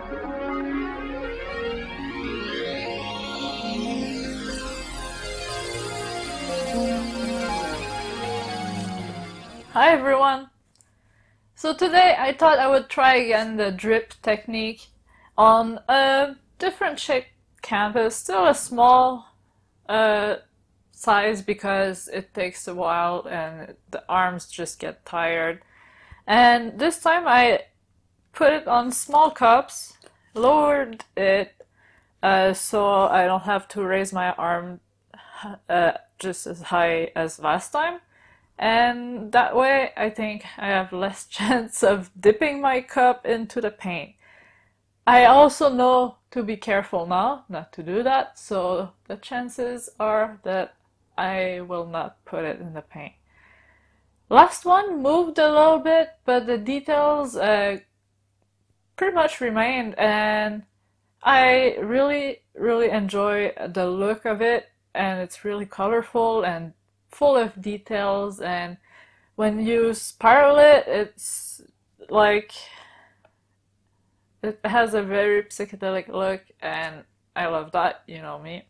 Hi everyone! So today I thought I would try again the drip technique on a different shaped canvas, still a small size because it takes a while and the arms just get tired. And this time I put it on small cups, lowered it so I don't have to raise my arm just as high as last time. And that way I think I have less chance of dipping my cup into the paint. I also know to be careful now not to do that, so the chances are that I will not put it in the paint. Last one moved a little bit, but the details pretty much remained, and I really enjoy the look of it, and it's really colorful and full of details, and when you spiral it, it's like it has a very psychedelic look, and I love that, you know me.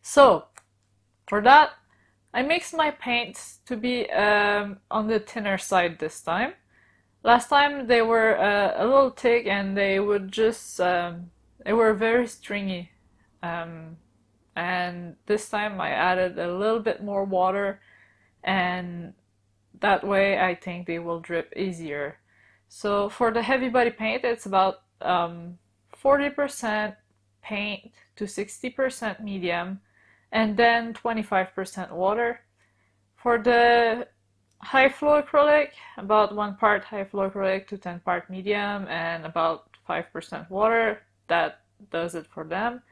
So for that, I mixed my paints to be on the thinner side this time. Last time they were a little thick and they would just they were very stringy. And this time I added a little bit more water, and that way I think they will drip easier. So for the heavy body paint, it's about 40% paint to 60% medium, and then 25% water. For the high flow acrylic, about 1 part high flow acrylic to 10 part medium, and about 5% water. That does it for them.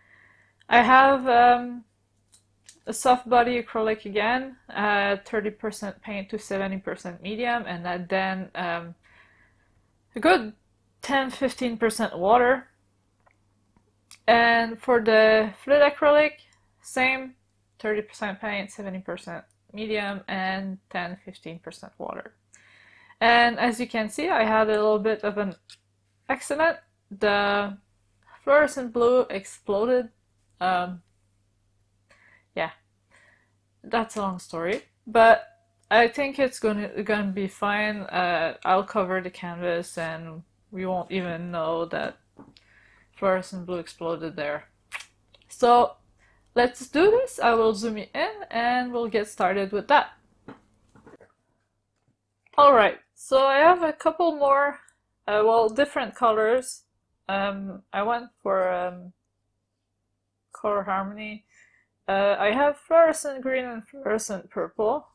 I have a soft body acrylic again, 30% paint to 70% medium, and then a good 10-15% water. And for the fluid acrylic, same 30% paint, 70% medium, and 10-15% water. And as you can see, I had a little bit of an accident. The fluorescent blue exploded. Yeah, that's a long story, but I think it's gonna be fine. I'll cover the canvas and we won't even know that fluorescent blue exploded there. So let's do this. I will zoom you in and we'll get started with that. Alright, so I have a couple more, well, different colors. I went for color harmony. I have fluorescent green and fluorescent purple.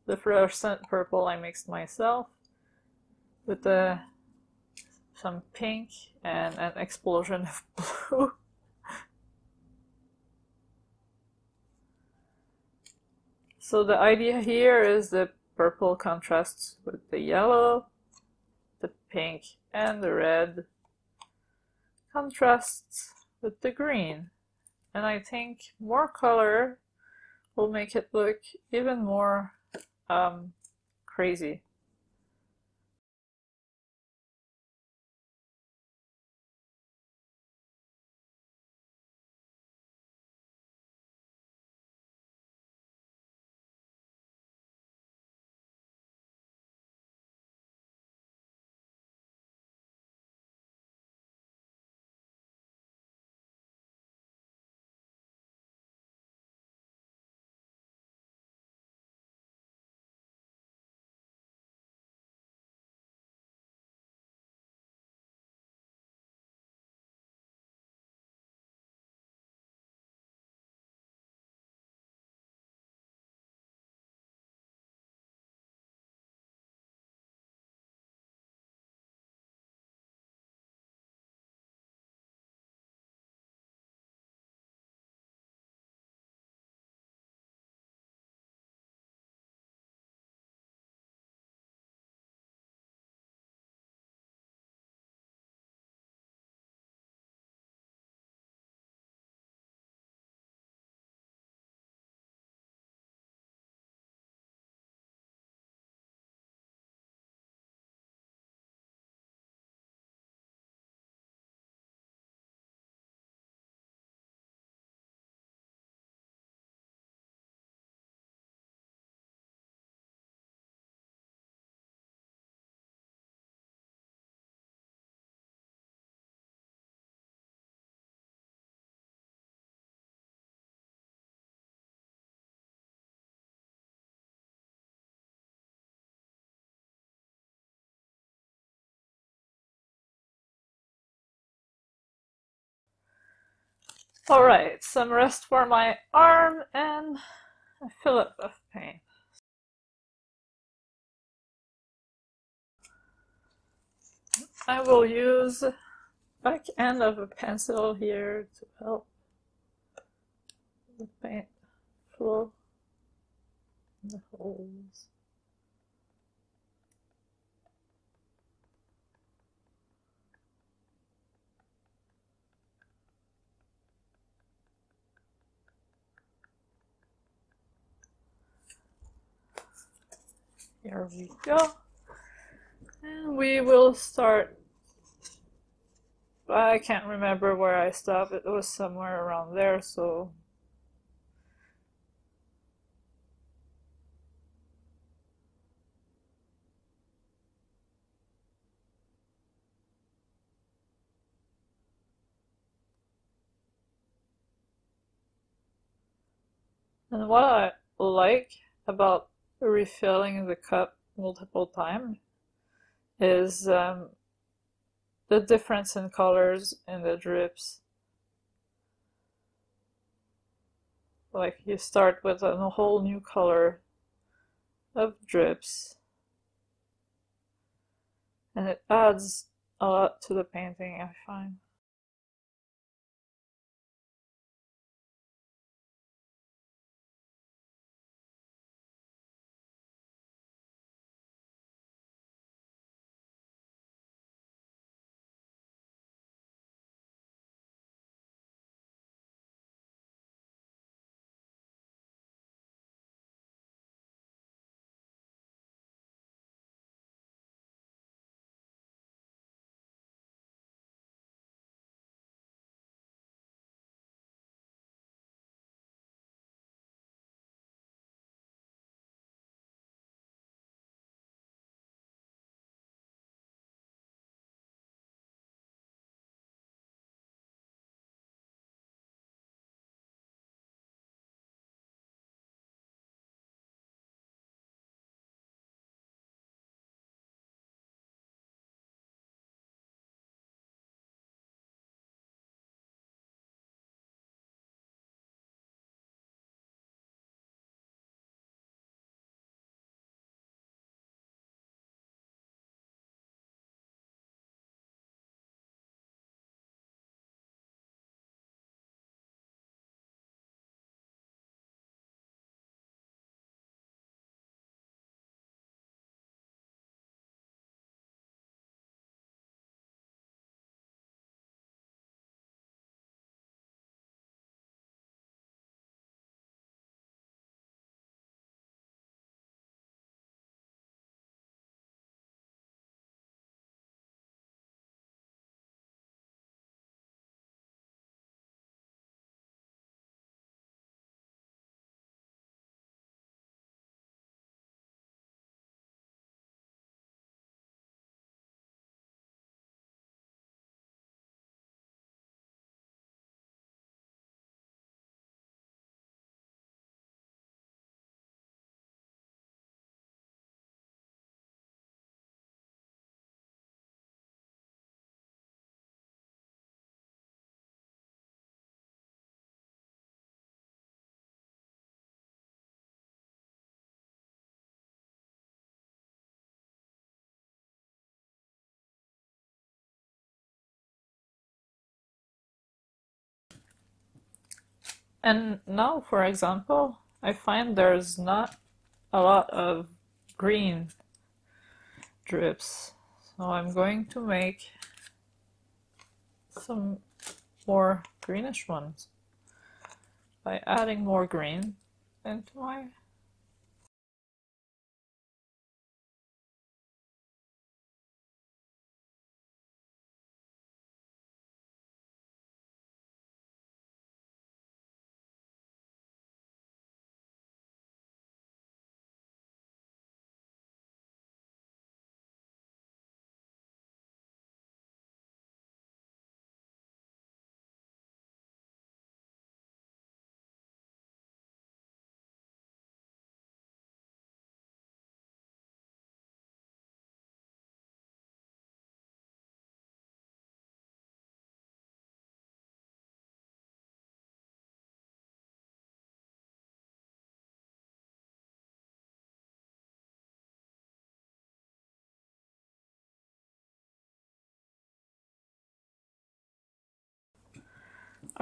The fluorescent purple I mixed myself with some pink and an explosion of blue. So the idea here is the purple contrasts with the yellow, the pink and the red contrasts with the green. And I think more color will make it look even more crazy. Alright, some rest for my arm and I fill it with paint. I will use the back end of a pencil here to help the paint flow in the holes. Here we go. And we will start. I can't remember where I stopped. It was somewhere around there, so and what I like about refilling the cup multiple times is the difference in colors in the drips. Like you start with a whole new color of drips, and it adds a lot to the painting, I find. And now, for example, I find there's not a lot of green drips. So I'm going to make some more greenish ones by adding more green into my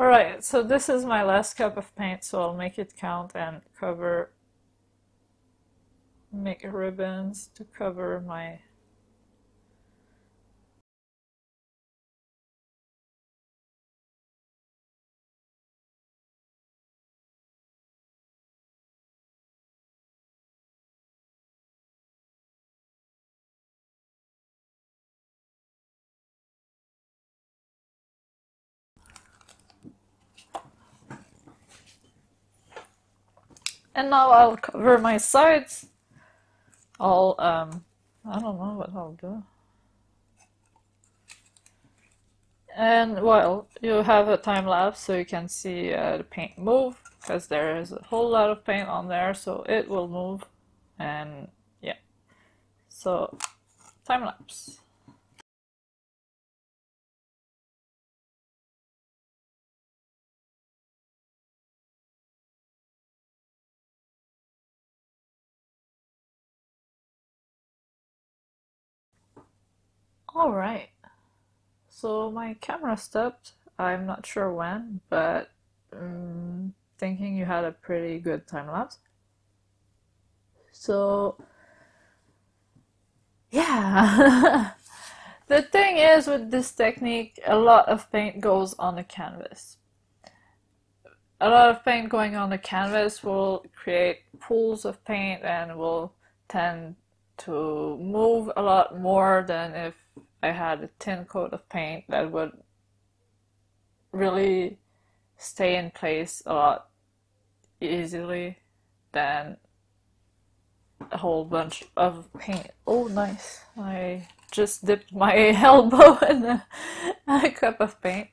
Alright, so this is my last cup of paint, so I'll make it count and make ribbons to cover my and now I'll cover my sides. I don't know what I'll do. And well, you have a time lapse so you can see the paint move, because there is a whole lot of paint on there, so it will move. And yeah, so time lapse. Alright, so my camera stopped. I'm not sure when, but thinking you had a pretty good time lapse. So yeah. The thing is with this technique, a lot of paint goes on the canvas. A lot of paint going on the canvas will create pools of paint and will tend to move a lot more than if I had a thin coat of paint that would really stay in place a lot easily than a whole bunch of paint. Oh, nice. I just dipped my elbow in a cup of paint.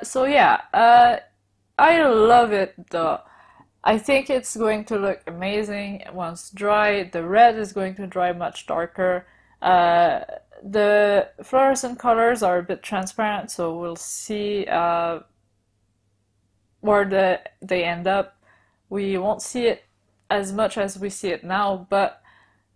So yeah, I love it though. I think it's going to look amazing once dry. The red is going to dry much darker. The fluorescent colors are a bit transparent, so we'll see where they end up. We won't see it as much as we see it now, but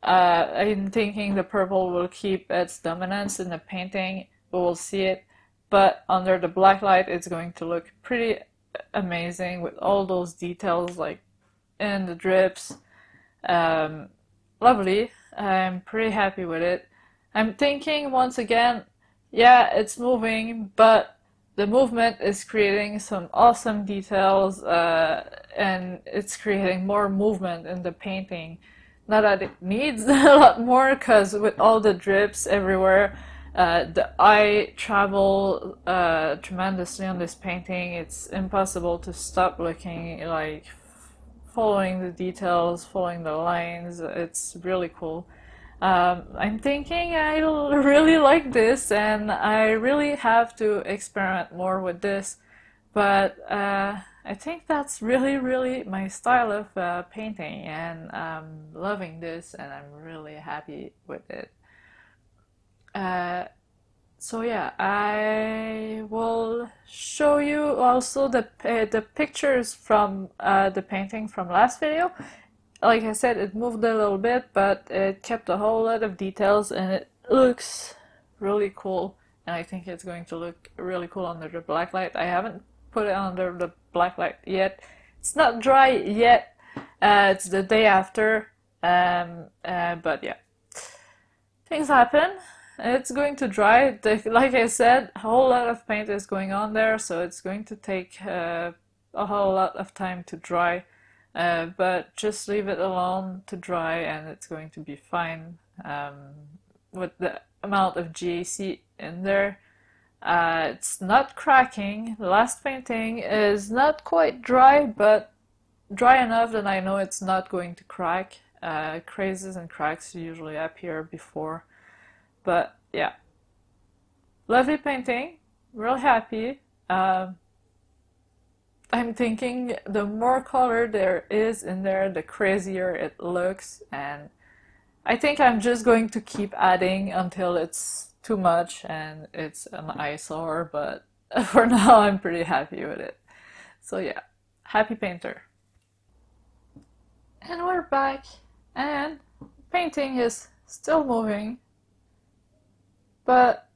I'm thinking the purple will keep its dominance in the painting. We will see it, but under the black light it's going to look pretty amazing with all those details like in the drips. Lovely. I'm pretty happy with it. I'm thinking once again, yeah, it's moving, but the movement is creating some awesome details, and it's creating more movement in the painting. Not that it needs a lot more, because with all the drips everywhere, the eye travel tremendously on this painting. It's impossible to stop looking, like following the details, following the lines. It's really cool. I'm thinking I really like this, and I really have to experiment more with this, but I think that's really my style of painting, and I'm loving this, and I'm really happy with it. So yeah, I will show you also the pictures from the painting from last video. Like I said, it moved a little bit, but it kept a whole lot of details, and it looks really cool. And I think it's going to look really cool under the black light. I haven't put it under the black light yet. It's not dry yet. It's the day after. But yeah, things happen. It's going to dry. Like I said, a whole lot of paint is going on there, so it's going to take a whole lot of time to dry. But just leave it alone to dry, and it's going to be fine with the amount of GAC in there. It's not cracking. The last painting is not quite dry, but dry enough that I know it's not going to crack. Crazes and cracks usually appear before. But yeah, lovely painting, real happy. I'm thinking the more color there is in there, the crazier it looks, and I think I'm just going to keep adding until it's too much and it's an eyesore, but for now I'm pretty happy with it. So yeah, happy painter. And we're back, and painting is still moving, but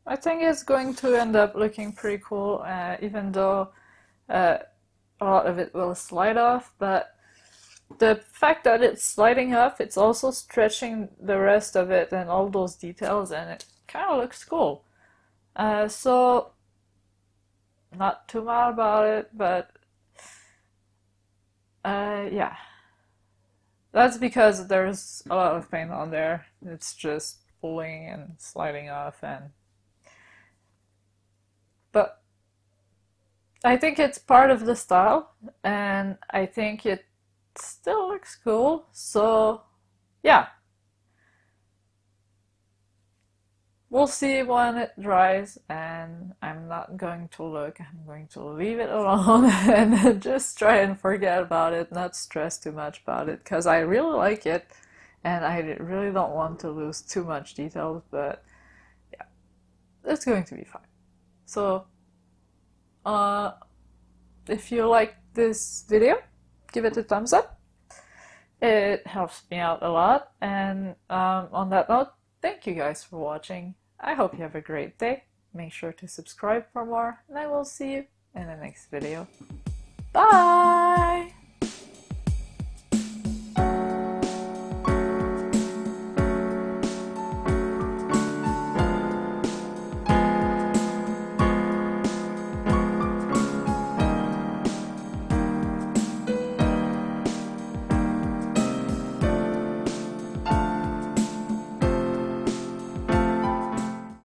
I think it's going to end up looking pretty cool, even though a lot of it will slide off, but the fact that it's sliding off, it's also stretching the rest of it and all those details, and it kind of looks cool. So, not too mad about it, but yeah. That's because there's a lot of paint on there. It's just pulling and sliding off, but I think it's part of the style, and I think it still looks cool, so yeah. We'll see when it dries, and I'm not going to look. I'm going to leave it alone and just try and forget about it, not stress too much about it, because I really like it, and I really don't want to lose too much details, but yeah, it's going to be fine. So, if you like this video, give it a thumbs up. It helps me out a lot, and on that note, thank you guys for watching. I hope you have a great day. Make sure to subscribe for more, and I will see you in the next video. Bye!